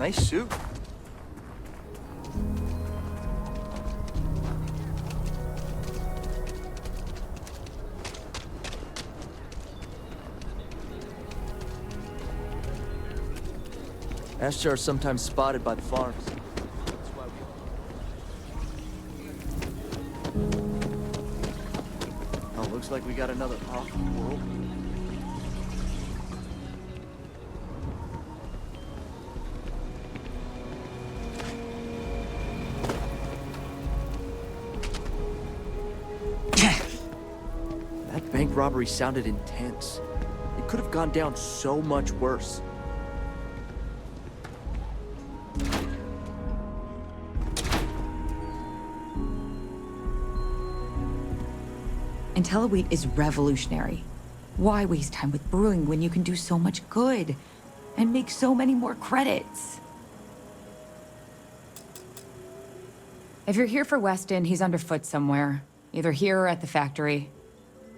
Nice suit. Asher are sometimes spotted by the farms. Oh, looks like we got another off-world. That bank robbery sounded intense. It could have gone down so much worse. IntelliWheat is revolutionary. Why waste time with brewing when you can do so much good and make so many more credits? If you're here for Weston, he's underfoot somewhere, either here or at the factory.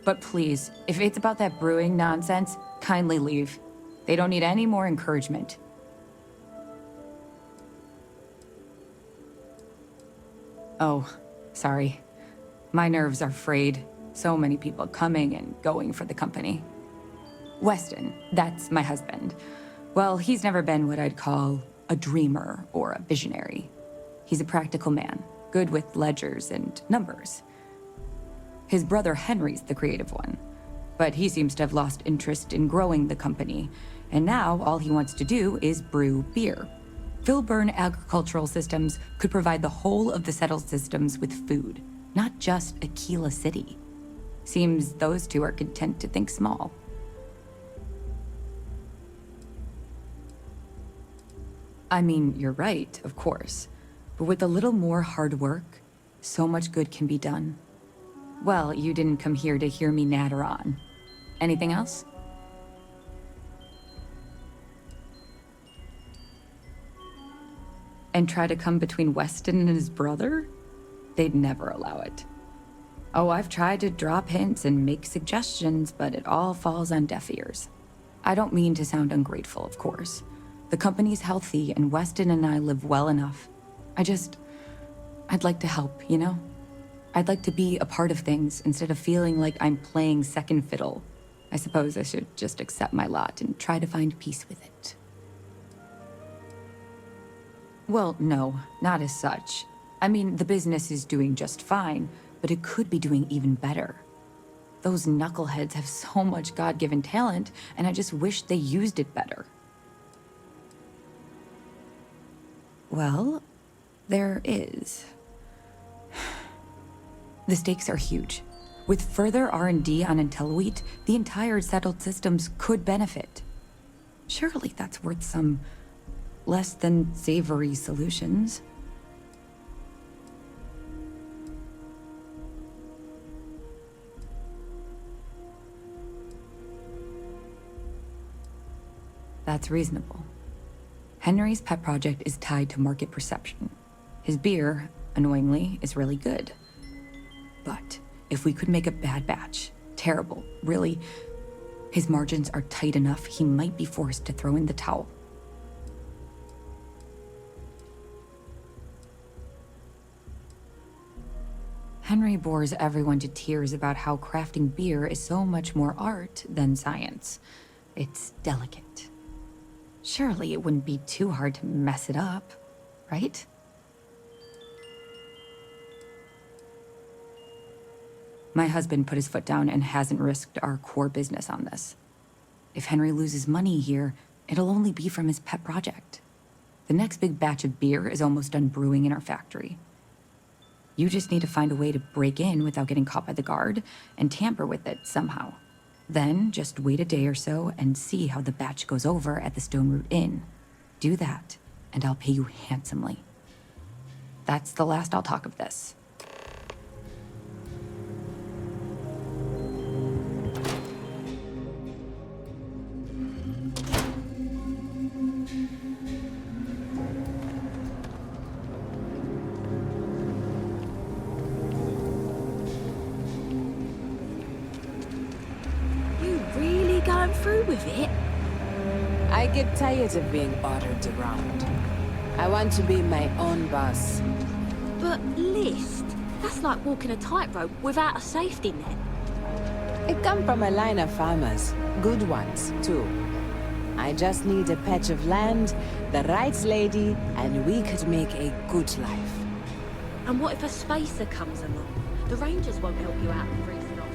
But please, if it's about that brewing nonsense, kindly leave. They don't need any more encouragement. Oh, sorry. My nerves are frayed. So many people coming and going for the company. Weston, that's my husband. Well, he's never been what I'd call a dreamer or a visionary. He's a practical man, good with ledgers and numbers. His brother Henry's the creative one, but he seems to have lost interest in growing the company, and now all he wants to do is brew beer. Filburn Agricultural Systems could provide the whole of the settled systems with food, not just Aquila City. Seems those two are content to think small. I mean, you're right, of course. But with a little more hard work, so much good can be done. Well, you didn't come here to hear me natter on. Anything else? And try to come between Weston and his brother? They'd never allow it. Oh, I've tried to drop hints and make suggestions, but it all falls on deaf ears. I don't mean to sound ungrateful, of course. The company's healthy, and Weston and I live well enough. I'd like to help, you know? I'd like to be a part of things instead of feeling like I'm playing second fiddle. I suppose I should just accept my lot and try to find peace with it. Well, no, not as such. I mean, the business is doing just fine, but it could be doing even better. Those knuckleheads have so much God-given talent, and I just wish they used it better. Well, there is. The stakes are huge. With further R&D on IntelliWheat, the entire settled systems could benefit. Surely that's worth some less than savory solutions. That's reasonable. Henry's pet project is tied to market perception. His beer, annoyingly, is really good. But if we could make a bad batch, terrible, really, his margins are tight enough he might be forced to throw in the towel. Henry bores everyone to tears about how crafting beer is so much more art than science. It's delicate. Surely it wouldn't be too hard to mess it up, right? My husband put his foot down and hasn't risked our core business on this. If Henry loses money here, it'll only be from his pet project. The next big batch of beer is almost done brewing in our factory. You just need to find a way to break in without getting caught by the guard and tamper with it somehow. Then just wait a day or so and see how the batch goes over at the Stone Root Inn. Do that, and I'll pay you handsomely. That's the last I'll talk of this. Through with it? I get tired of being ordered around. I want to be my own boss. But list? That's like walking a tightrope without a safety net. I come from a line of farmers. Good ones, too. I just need a patch of land, the right lady, and we could make a good life. And what if a spacer comes along? The Rangers won't help you out with ReVisit off.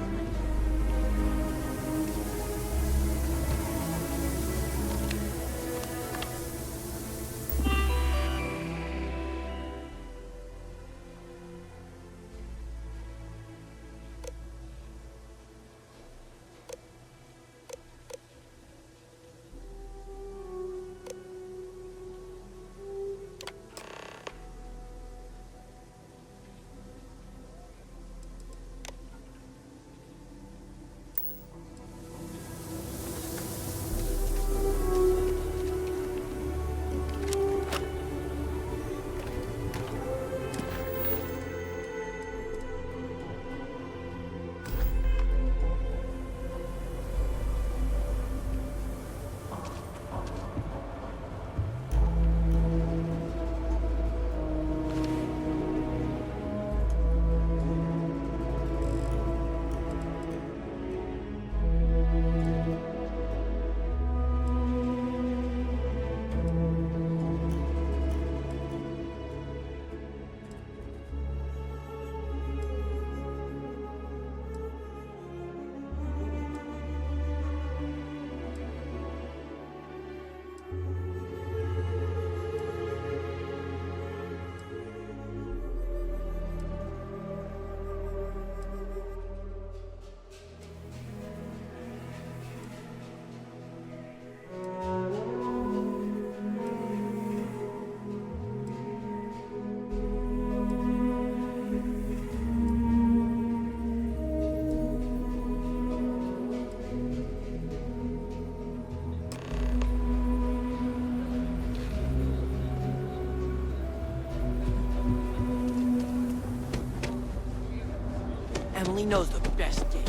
Emily knows the best game.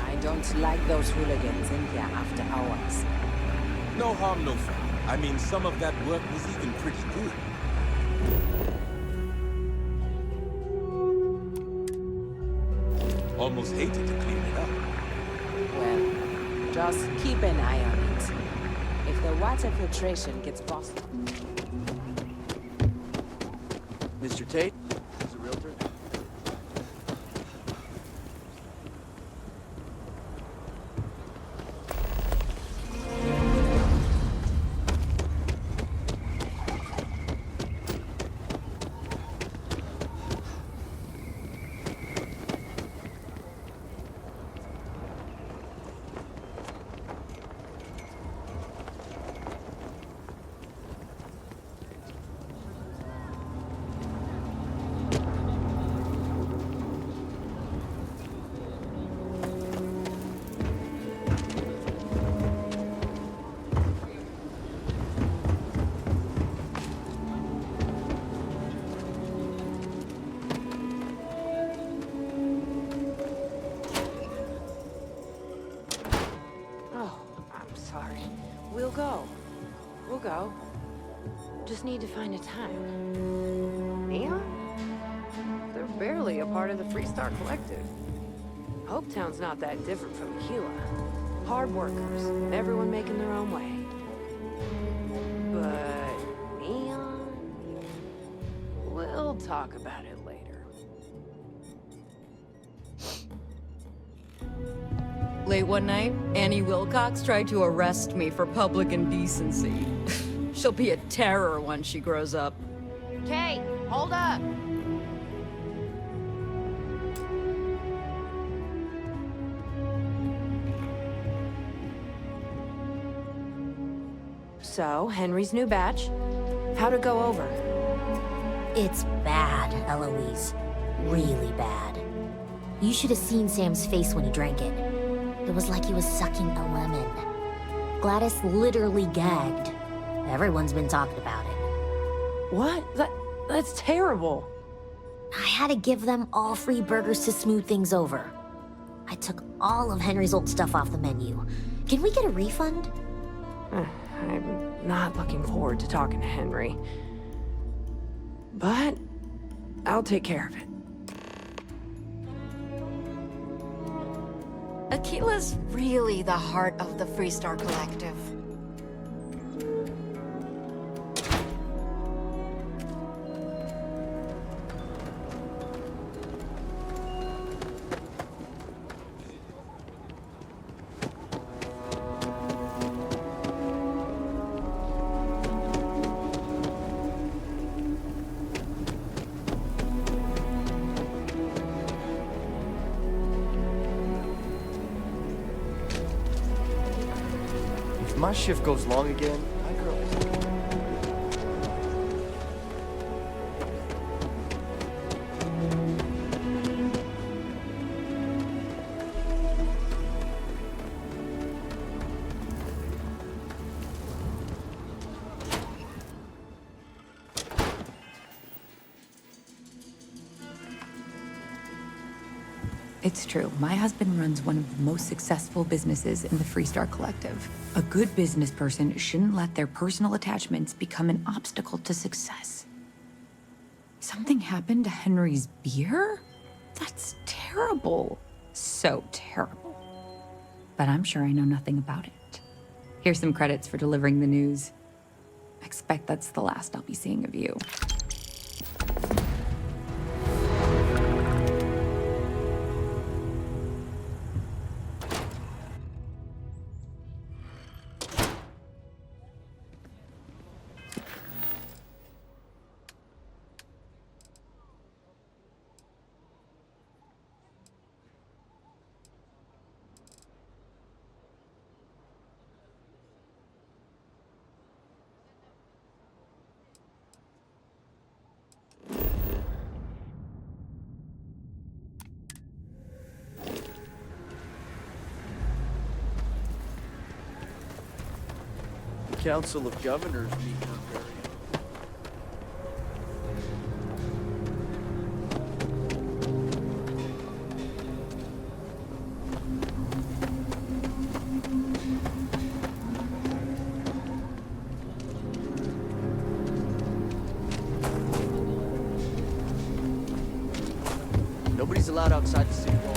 I don't like those hooligans in here after hours. No harm, no foul. I mean, some of that work was even pretty good. Almost hated to clean it up. Well, just keep an eye on it. If the water filtration gets busted... Mr. Tate, is a realtor. We'll go. Just need to find a time. Neon? They're barely a part of the Freestar Collective. Hopetown's not that different from Aquila. Hard workers, everyone making their own way. But Neon? We'll talk about it later. Late one night, Annie Wilcox tried to arrest me for public indecency. She'll be a terror once she grows up. Kate, hold up! So, Henry's new batch. How'd it go over? It's bad, Eloise. Really bad. You should have seen Sam's face when he drank it. It was like he was sucking a lemon. Gladys literally gagged. Everyone's been talking about it. What? That's terrible. I had to give them all free burgers to smooth things over. I took all of Henry's old stuff off the menu. Can we get a refund? I'm not looking forward to talking to Henry. But I'll take care of it. Aquila's really the heart of the Freestar Collective. If my shift goes long again, I grow. It's true. My husband runs one of the most successful businesses in the Freestar Collective. A good business person shouldn't let their personal attachments become an obstacle to success. Something happened to Henry's beer? That's terrible. So terrible. But I'm sure I know nothing about it. Here's some credits for delivering the news. I expect that's the last I'll be seeing of you. Council of Governors meet her very own. Nobody's allowed outside the city wall.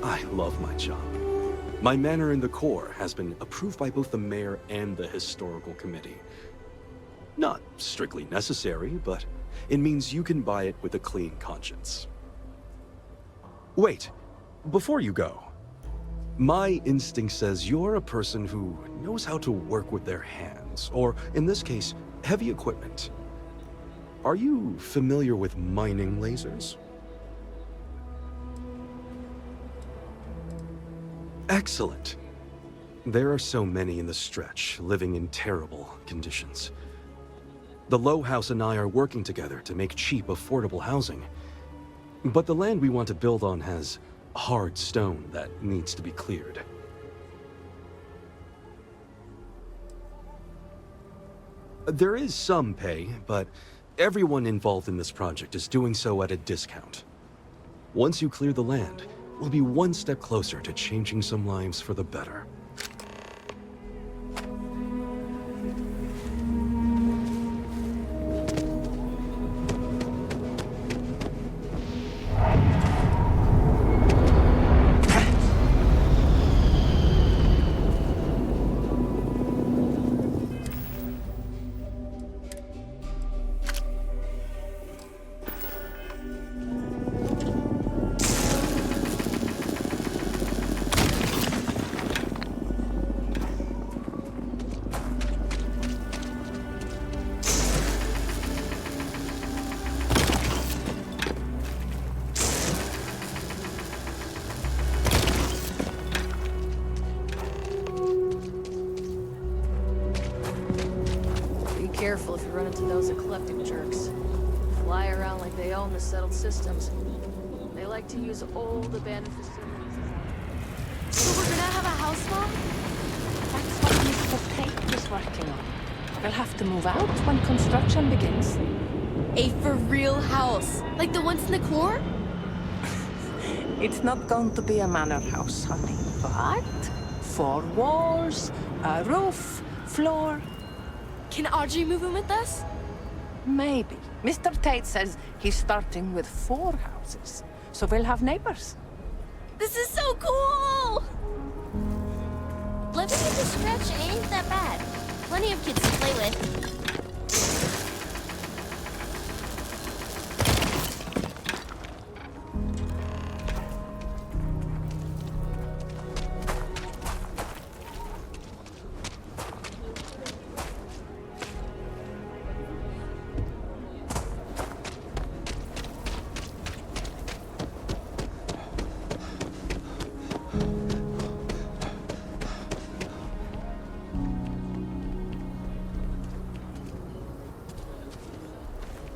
I love my job. My manor in the core has been approved by both the mayor and the historical committee. Not strictly necessary, but it means you can buy it with a clean conscience. Wait, before you go, my instinct says you're a person who knows how to work with their hands, or in this case, heavy equipment. Are you familiar with mining lasers? Excellent. There are so many in the stretch, living in terrible conditions. The Low House and I are working together to make cheap, affordable housing. But the land we want to build on has hard stone that needs to be cleared. There is some pay, but everyone involved in this project is doing so at a discount. Once you clear the land, we'll be one step closer to changing some lives for the better. careful if you run into those eclectic jerks. Fly around like they own the settled systems. They like to use old abandoned facilities. So we're gonna have a house now? That's what Mr. Tate is working on. We'll have to move out when construction begins. A for real house, like the ones in the core? It's not going to be a manor house, honey, but 4 walls, a roof, floor. Can Audrey move in with us? Maybe. Mr. Tate says he's starting with 4 houses, so we'll have neighbors. This is so cool! Living in the stretch ain't that bad. Plenty of kids to play with.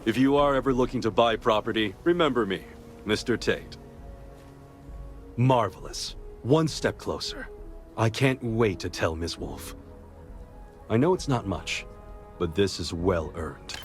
If you are ever looking to buy property, remember me, Mr. Tate. Marvelous. One step closer. I can't wait to tell Ms. Wolf. I know it's not much, but this is well earned.